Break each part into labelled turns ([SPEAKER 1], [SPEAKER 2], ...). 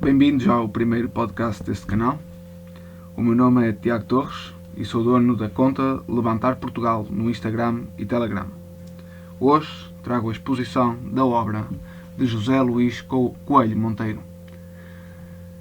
[SPEAKER 1] Bem-vindos ao primeiro podcast deste canal. O meu nome é Tiago Torres e sou dono da conta Levantar Portugal no Instagram e Telegram. Hoje trago a exposição da obra de José Luís Coelho Monteiro,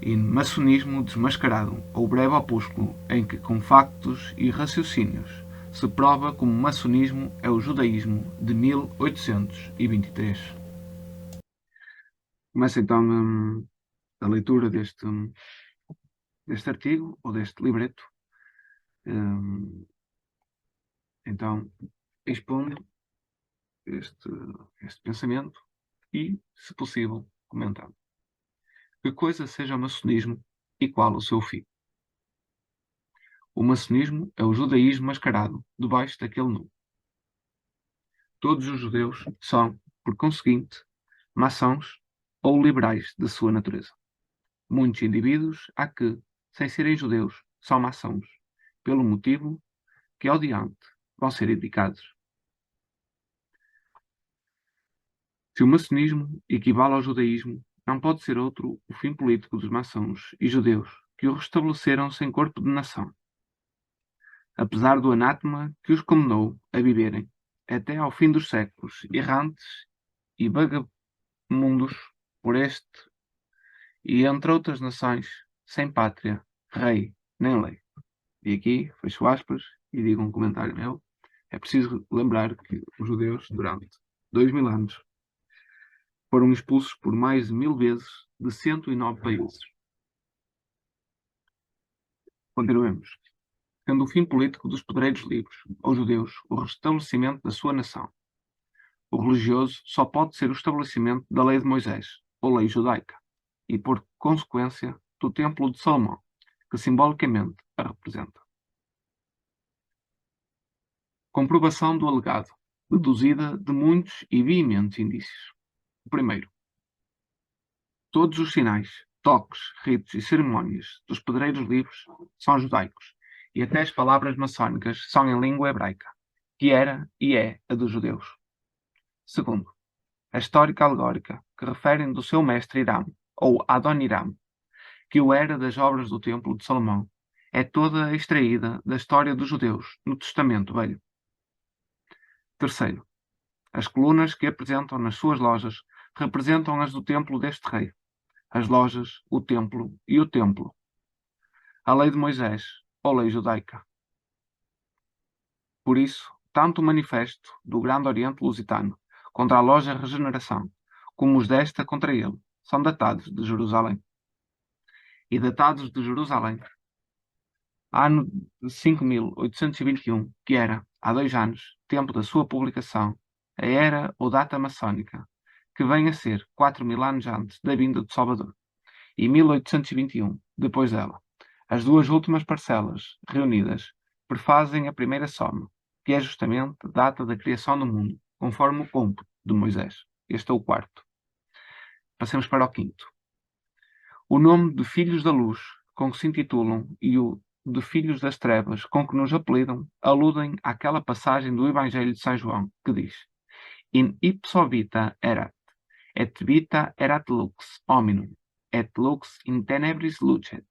[SPEAKER 1] In Maçonismo Desmascarado, ou breve opúsculo em que, com factos e raciocínios, se prova como o maçonismo é o judaísmo de 1823. Começa então a leitura deste artigo ou deste libreto. Então, expondo este pensamento e, se possível, comentando. Que coisa seja o maçonismo e qual o seu fim? O maçonismo é o judaísmo mascarado debaixo daquele nome. Todos os judeus são, por conseguinte, maçons ou liberais de sua natureza. Muitos indivíduos há que, sem serem judeus, são maçons, pelo motivo que, ao diante, vão ser indicados. Se o maçonismo equivale ao judaísmo, não pode ser outro o fim político dos maçons e judeus que o restabeleceram sem corpo de nação, apesar do anátema que os condenou a viverem, até ao fim dos séculos, errantes e vagabundos por este e entre outras nações, sem pátria, rei, nem lei. E aqui, fecho aspas, e digo um comentário meu, é preciso lembrar que os judeus, durante 2000 anos, foram expulsos por mais de 1000 vezes de 109 países. Continuemos. Sendo o fim político dos pedreiros livres, aos judeus, o restabelecimento da sua nação. O religioso só pode ser o estabelecimento da lei de Moisés, ou lei judaica, e, por consequência, do Templo de Salomão, que simbolicamente a representa. Comprovação do alegado, deduzida de muitos e veementes indícios. O primeiro. Todos os sinais, toques, ritos e cerimónias dos pedreiros livres são judaicos, e até as palavras maçónicas são em língua hebraica, que era e é a dos judeus. Segundo, a histórica alegórica que referem do seu mestre Hiram, ou Adoniram, que o era das obras do Templo de Salomão, é toda extraída da história dos judeus no Testamento Velho. Terceiro, as colunas que apresentam nas suas lojas representam as do templo deste rei. As lojas, o templo e o templo. A lei de Moisés, ou lei judaica. Por isso, tanto o manifesto do Grande Oriente Lusitano contra a loja Regeneração, como os desta contra ele, são datados de Jerusalém. E datados de Jerusalém, ano 5821, que era, há 2 anos, tempo da sua publicação, a era ou data maçónica, que vem a ser 4000 anos antes da vinda de Salvador, e 1821, depois dela. As duas últimas parcelas, reunidas, prefazem a primeira soma, que é justamente a data da criação do mundo, conforme o cômputo de Moisés. Este é o quarto. Passemos para o quinto. O nome de Filhos da Luz, com que se intitulam, e o de Filhos das Trevas, com que nos apelidam, aludem àquela passagem do Evangelho de São João, que diz: In ipso vita erat, et vita erat lux hominum, et lux in tenebris lucet,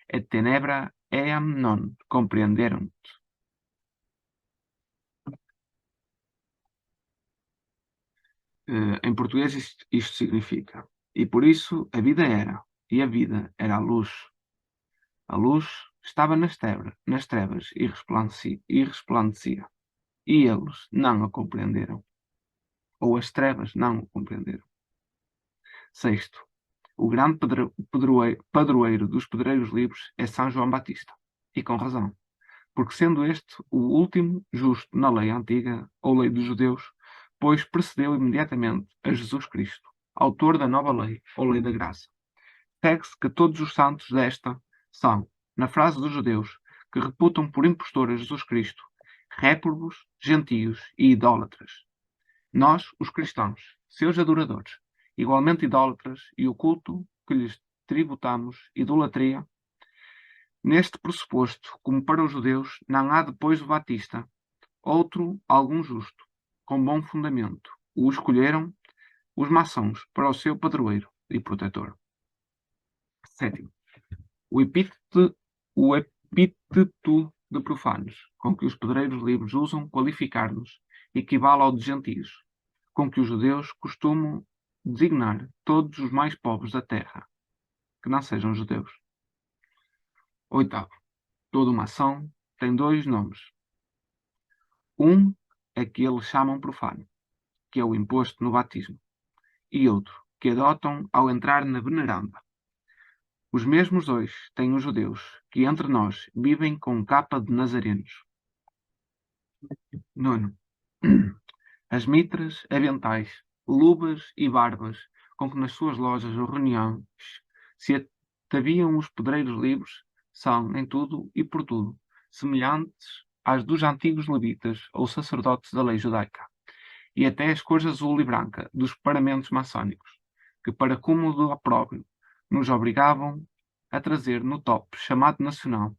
[SPEAKER 1] et tenebra eam non compreenderunt. Em português isto significa: e por isso a vida era, e a vida era a luz. A luz estava nas trevas e resplandecia, e eles não a compreenderam, ou as trevas não o compreenderam. Sexto, o grande padroeiro dos pedreiros livres é São João Batista, e com razão, porque sendo este o último justo na lei antiga, ou lei dos judeus, pois precedeu imediatamente a Jesus Cristo, autor da nova lei, ou lei da graça. Segue-se que todos os santos desta são, na frase dos judeus, que reputam por impostor a Jesus Cristo, réprobos, gentios e idólatras. Nós, os cristãos, seus adoradores, igualmente idólatras, e o culto que lhes tributamos, idolatria, neste pressuposto, como para os judeus, não há depois do Batista outro algum justo, com bom fundamento. O escolheram os maçons para o seu padroeiro e protetor. Sétimo, o epíteto de profanos, com que os pedreiros livres usam qualificar-nos, equivale ao de gentios, com que os judeus costumam designar todos os mais pobres da terra, que não sejam judeus. Oitavo, toda uma ação tem dois nomes. Um é que eles chamam profano, que é o imposto no batismo, e outro, que adotam ao entrar na veneranda. Os mesmos dois têm os judeus, que entre nós vivem com capa de nazarenos. Nono, as mitras, aventais, luvas e barbas com que nas suas lojas ou reuniões se ataviam os pedreiros livres são, em tudo e por tudo, semelhantes às dos antigos levitas ou sacerdotes da lei judaica, e até as cores azul e branca dos paramentos maçónicos, que para cúmulo do opróbrio nos obrigavam a trazer no top chamado nacional,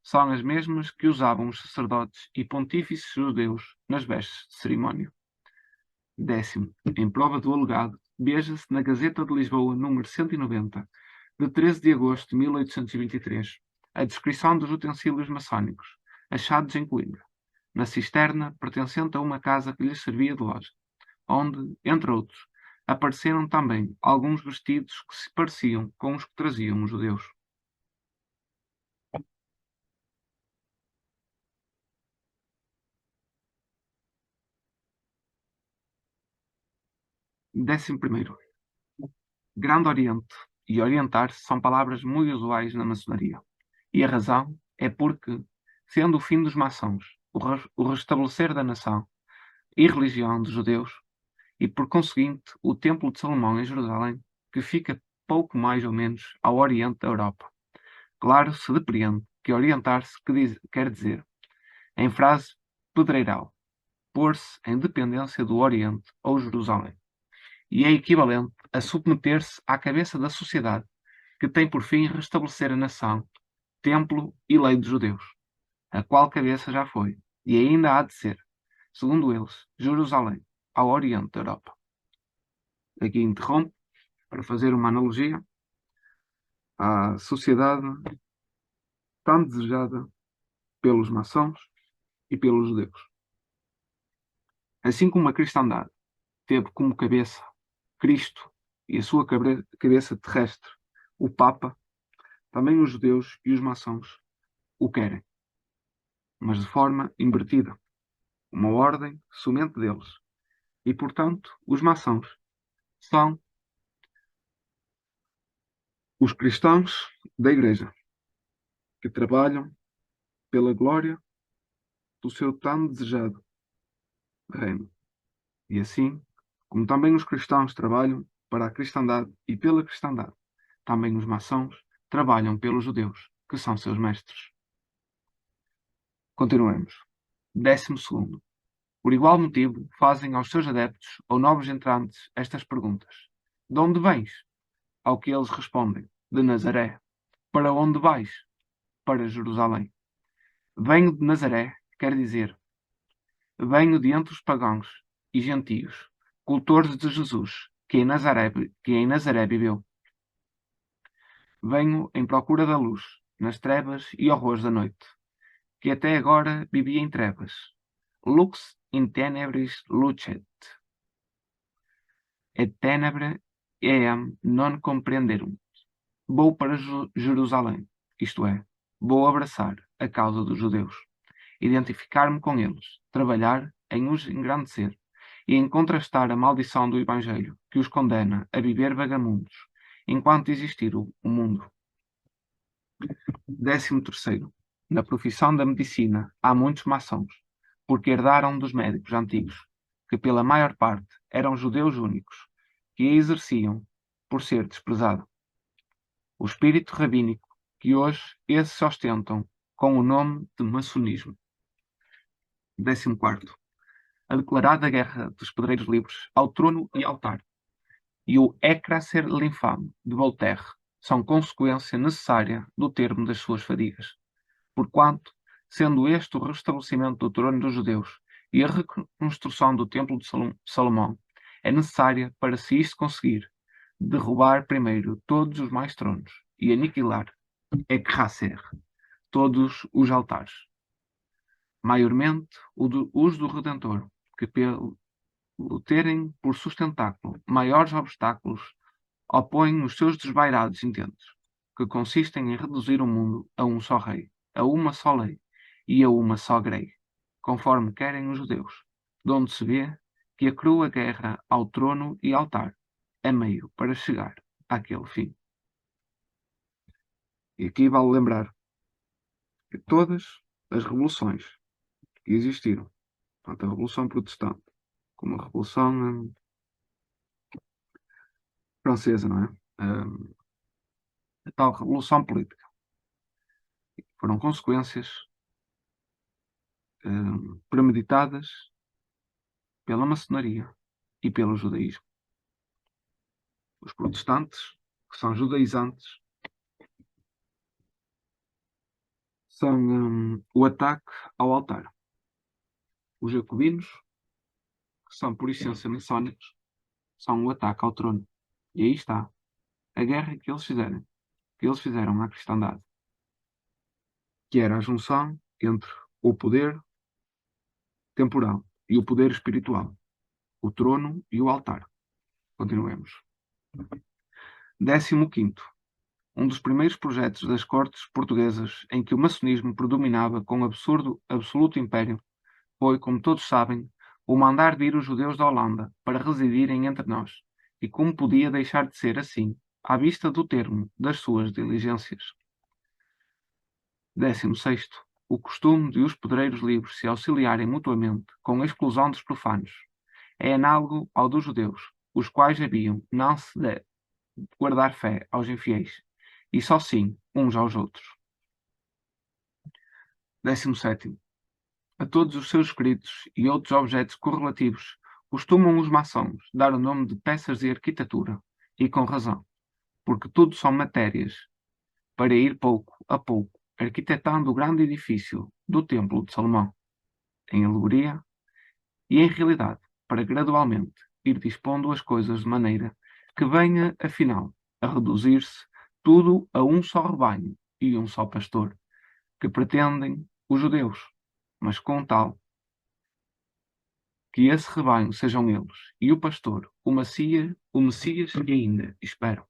[SPEAKER 1] são as mesmas que usavam os sacerdotes e pontífices judeus nas vestes de cerimónia. Décimo, em prova do alegado, veja-se na Gazeta de Lisboa, número 190, de 13 de agosto de 1823, a descrição dos utensílios maçónicos, achados em Coimbra, na cisterna pertencente a uma casa que lhes servia de loja, onde, entre outros, apareceram também alguns vestidos que se pareciam com os que traziam os judeus. Décimo primeiro, Grande Oriente e orientar-se são palavras muito usuais na maçonaria. E a razão é porque, sendo o fim dos maçons o restabelecer da nação e religião dos judeus, e por conseguinte o Templo de Salomão em Jerusalém, que fica pouco mais ou menos ao oriente da Europa. Claro, se depreende que orientar-se quer dizer, em frase pedreiral, pôr-se em dependência do Oriente ou Jerusalém, e é equivalente a submeter-se à cabeça da sociedade, que tem por fim restabelecer a nação, templo e lei dos judeus, a qual cabeça já foi, e ainda há de ser, segundo eles, Jerusalém, ao oriente da Europa. Aqui interrompo para fazer uma analogia à sociedade tão desejada pelos maçons e pelos judeus. Assim como a cristandade teve como cabeça Cristo e a sua cabeça terrestre, o Papa, também os judeus e os maçons o querem, mas de forma invertida, uma ordem somente deles. E, portanto, os maçons são os cristãos da Igreja, que trabalham pela glória do seu tão desejado reino. E assim, como também os cristãos trabalham para a cristandade e pela cristandade, também os maçons trabalham pelos judeus, que são seus mestres. Continuemos. 12º. Por igual motivo, fazem aos seus adeptos ou novos entrantes estas perguntas. De onde vens? Ao que eles respondem, de Nazaré. Para onde vais? Para Jerusalém. Venho de Nazaré, quer dizer, venho de entre os pagãos e gentios, cultores de Jesus, que em Nazaré viveu. Venho em procura da luz, nas trevas e horrores da noite, que até agora vivia em trevas. Lux in tenebris lucet. Et tenebre eam non comprenderum. Vou para Jerusalém, isto é, vou abraçar a causa dos judeus, identificar-me com eles, trabalhar em os engrandecer e em contrastar a maldição do Evangelho que os condena a viver vagamundos enquanto existir o mundo. 13º. Na profissão da medicina há muitos maçons, porque herdaram dos médicos antigos, que pela maior parte eram judeus únicos, que a exerciam por ser desprezado. O espírito rabínico que hoje esses ostentam com o nome de maçonismo. 14º. A declarada guerra dos pedreiros livres ao trono e altar e o écrasser l'infâme de Voltaire são consequência necessária do termo das suas fadigas, porquanto, sendo este o restabelecimento do trono dos judeus e a reconstrução do templo de Salomão, é necessária para se isto conseguir, derrubar primeiro todos os mais tronos e aniquilar Ekhasser, todos os altares, maiormente os do Redentor, que pelo terem por sustentáculo maiores obstáculos, opõem os seus desvairados intentos, que consistem em reduzir o mundo a um só rei, a uma só lei e a uma só grei, conforme querem os judeus, de onde se vê que a crua guerra ao trono e altar é meio para chegar àquele fim. E aqui vale lembrar que todas as revoluções que existiram, tanto a Revolução Protestante como a Revolução Francesa, não é? A tal Revolução Política, foram consequências premeditadas pela maçonaria e pelo judaísmo. Os protestantes, que são judaizantes, são o ataque ao altar. Os jacobinos, que são por essência maçónicos, são o ataque ao trono. E aí está a guerra que eles fizeram à cristandade, que era a junção entre o poder temporal e o poder espiritual, o trono e o altar. Continuemos. 15º. Um dos primeiros projetos das cortes portuguesas em que o maçonismo predominava com absoluto império foi, como todos sabem, o mandar vir os judeus da Holanda para residirem entre nós, e como podia deixar de ser assim, à vista do termo das suas diligências. 16º. O costume de os pedreiros livres se auxiliarem mutuamente com a exclusão dos profanos é análogo ao dos judeus, os quais haviam não se de guardar fé aos infiéis, e só sim uns aos outros. 17º. A todos os seus escritos e outros objetos correlativos costumam os maçons dar o nome de peças de arquitetura, e com razão, porque tudo são matérias para ir pouco a pouco arquitetando o grande edifício do Templo de Salomão, em alegoria e em realidade, para gradualmente ir dispondo as coisas de maneira que venha, afinal, a reduzir-se tudo a um só rebanho e um só pastor, que pretendem os judeus, mas com tal que esse rebanho sejam eles, e o pastor, o Messias que ainda esperam.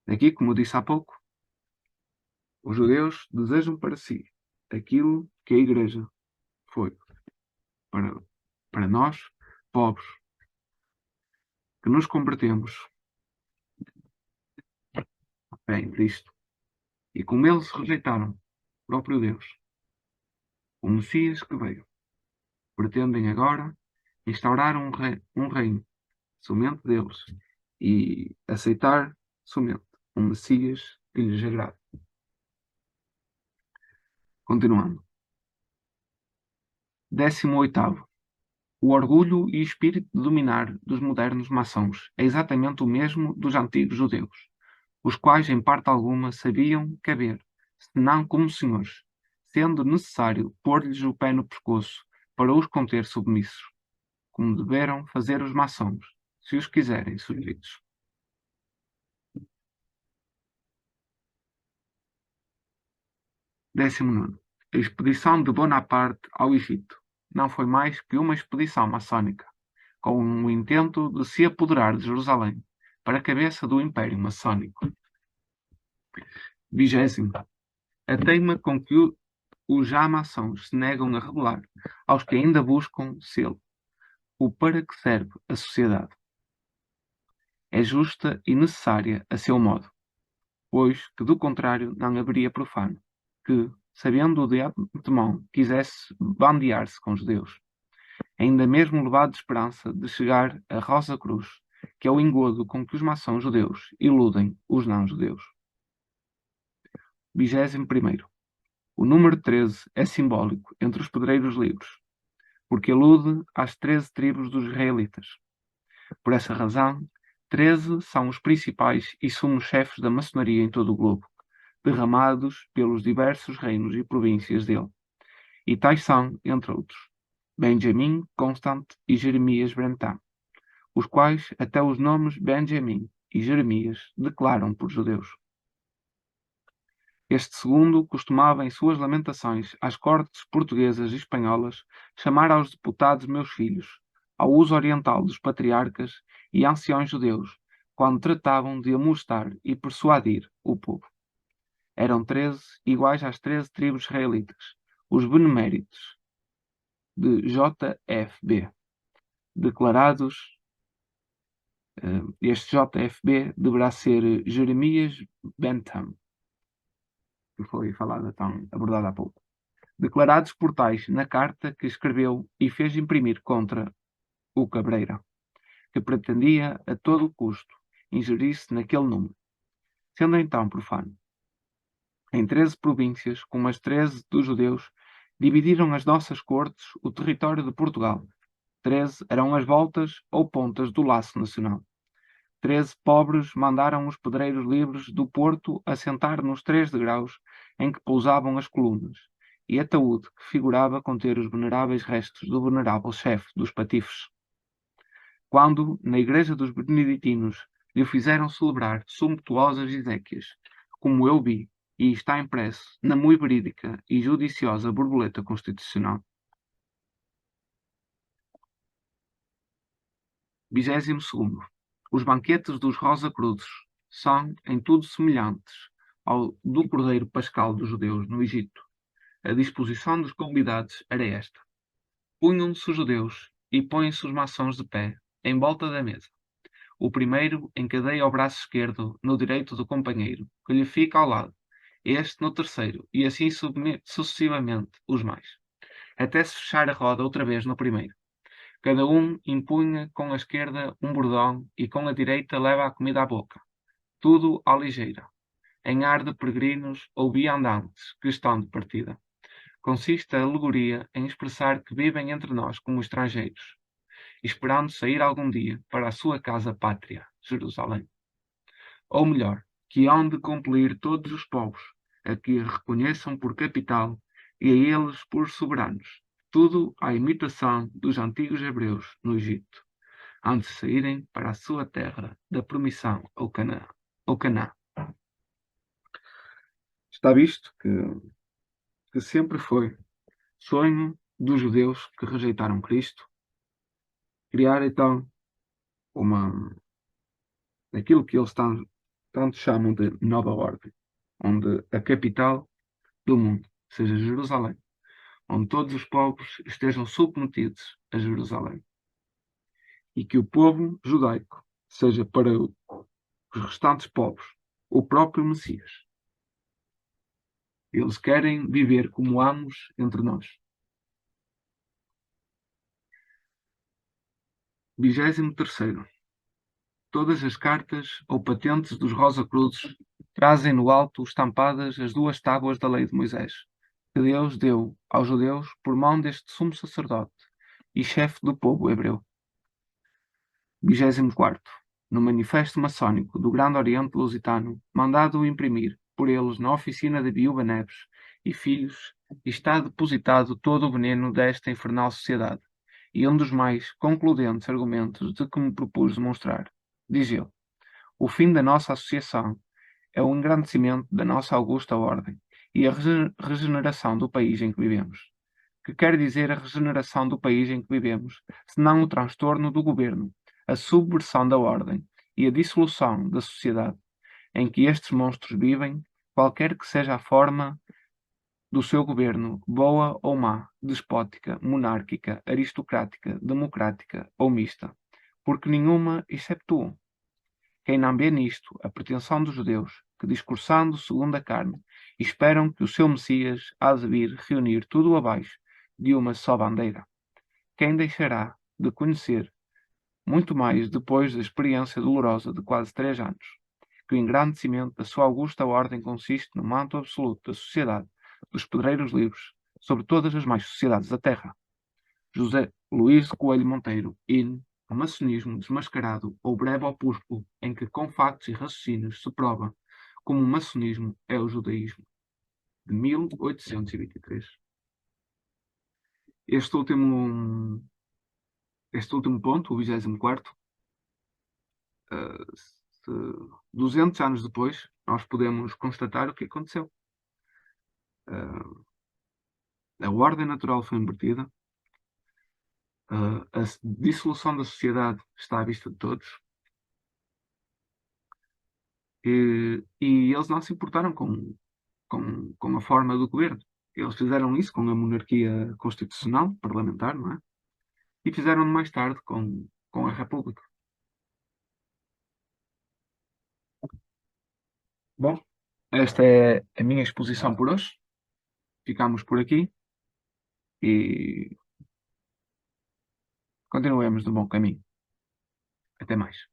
[SPEAKER 1] Daqui, como eu disse há pouco, os judeus desejam para si aquilo que a Igreja foi para nós, pobres, que nos convertemos à fé em Cristo. E como eles rejeitaram o próprio Deus, o Messias que veio, pretendem agora instaurar um reino somente deles e aceitar somente um Messias que lhes agrade. Continuando. 18º. O orgulho e espírito de dominar dos modernos maçons é exatamente o mesmo dos antigos judeus, os quais em parte alguma sabiam caber, senão como senhores, sendo necessário pôr-lhes o pé no pescoço para os conter submissos, como deveram fazer os maçons, se os quiserem sujeitos. 19º. A expedição de Bonaparte ao Egito não foi mais que uma expedição maçónica, com o intento de se apoderar de Jerusalém para a cabeça do Império Maçónico. 20º. A teima com que os já maçons se negam a revelar aos que ainda buscam sê-lo, o para que serve a sociedade. É justa e necessária a seu modo, pois que do contrário não haveria profano, que, sabendo de antemão, quisesse bandear-se com os judeus, ainda mesmo levado de esperança de chegar a Rosa Cruz, que é o engodo com que os maçons judeus iludem os não-judeus. 21º. O número 13 é simbólico entre os pedreiros livres, porque alude às 13 tribos dos israelitas. Por essa razão, 13 são os principais e sumos chefes da maçonaria em todo o globo, derramados pelos diversos reinos e províncias dele. E tais são, entre outros, Benjamim, Constant e Jeremias Brentan, os quais até os nomes Benjamim e Jeremias declaram por judeus. Este segundo costumava, em suas lamentações às cortes portuguesas e espanholas, chamar aos deputados meus filhos, ao uso oriental dos patriarcas e anciões judeus, quando tratavam de amoestar e persuadir o povo. Eram 13, iguais às 13 tribos israelitas, os beneméritos de JFB, declarados. Este JFB deverá ser Jeremias Bentham, que foi abordada há pouco. Declarados por tais na carta que escreveu e fez imprimir contra o Cabreira, que pretendia a todo o custo ingerir-se naquele número, sendo então profano. Em 13 províncias, como as 13 dos judeus, dividiram as nossas cortes o território de Portugal. 13 eram as voltas ou pontas do laço nacional. 13 pobres mandaram os pedreiros livres do Porto assentar nos 3 degraus em que pousavam as colunas, e ataúde que figurava conter os veneráveis restos do venerável chefe dos patifes. Quando, na igreja dos beneditinos, lhe fizeram celebrar sumptuosas exéquias, como eu vi, e está impresso na muito verídica e judiciosa borboleta constitucional. 22º. Os banquetes dos Rosa Cruzes são, em tudo, semelhantes ao do Cordeiro Pascal dos judeus no Egito. A disposição dos convidados era esta. Punham-se os judeus e põem-se os maçons de pé, em volta da mesa. O primeiro encadeia o braço esquerdo no direito do companheiro, que lhe fica ao lado, este no terceiro, e assim sucessivamente os mais, até se fechar a roda outra vez no primeiro. Cada um impunha com a esquerda um bordão e com a direita leva a comida à boca. Tudo à ligeira, em ar de peregrinos ou viandantes que estão de partida. Consiste a alegoria em expressar que vivem entre nós como estrangeiros, esperando sair algum dia para a sua casa pátria, Jerusalém. Ou melhor, que hão de compelir todos os povos, a que reconheçam por capital e a eles por soberanos, tudo à imitação dos antigos hebreus no Egito, antes de saírem para a sua terra da promissão ao Canaã. Está visto que sempre foi sonho dos judeus que rejeitaram Cristo criar então aquilo que eles tanto chamam de nova ordem, onde a capital do mundo seja Jerusalém, onde todos os povos estejam submetidos a Jerusalém, e que o povo judaico seja para os restantes povos o próprio Messias. Eles querem viver como amos entre nós. 23º. Todas as cartas ou patentes dos Rosa Cruzes trazem no alto estampadas as 2 tábuas da lei de Moisés, que Deus deu aos judeus por mão deste sumo sacerdote e chefe do povo hebreu. 24º. No Manifesto Maçónico do Grande Oriente Lusitano, mandado imprimir por eles na oficina de Viúva Neves e Filhos, está depositado todo o veneno desta infernal sociedade, e um dos mais concludentes argumentos de que me propus demonstrar. Diz ele: o fim da nossa associação é o engrandecimento da nossa augusta ordem e a regeneração do país em que vivemos. Que quer dizer a regeneração do país em que vivemos, senão o transtorno do governo, a subversão da ordem e a dissolução da sociedade em que estes monstros vivem, qualquer que seja a forma do seu governo, boa ou má, despótica, monárquica, aristocrática, democrática ou mista, porque nenhuma exceptuam. Quem não vê nisto a pretensão dos judeus, que discursando segundo a carne, esperam que o seu Messias há de vir reunir tudo abaixo de uma só bandeira. Quem deixará de conhecer, muito mais depois da experiência dolorosa de quase 3 anos, que o engrandecimento da sua augusta ordem consiste no manto absoluto da sociedade dos pedreiros livres sobre todas as mais sociedades da terra. José Luís de Coelho Monteiro, in o maçonismo desmascarado ou breve opúsculo em que com factos e raciocínios se prova como o maçonismo é o judaísmo, de 1823. Este último ponto, o 24º, 200 anos depois, nós podemos constatar o que aconteceu. a ordem natural foi invertida, a dissolução da sociedade está à vista de todos, e eles não se importaram com a forma do governo. Eles fizeram isso com a monarquia constitucional, parlamentar, não é? E fizeram mais tarde com a República. Bom, esta é a minha exposição por hoje. Ficamos por aqui e continuemos no bom caminho. Até mais.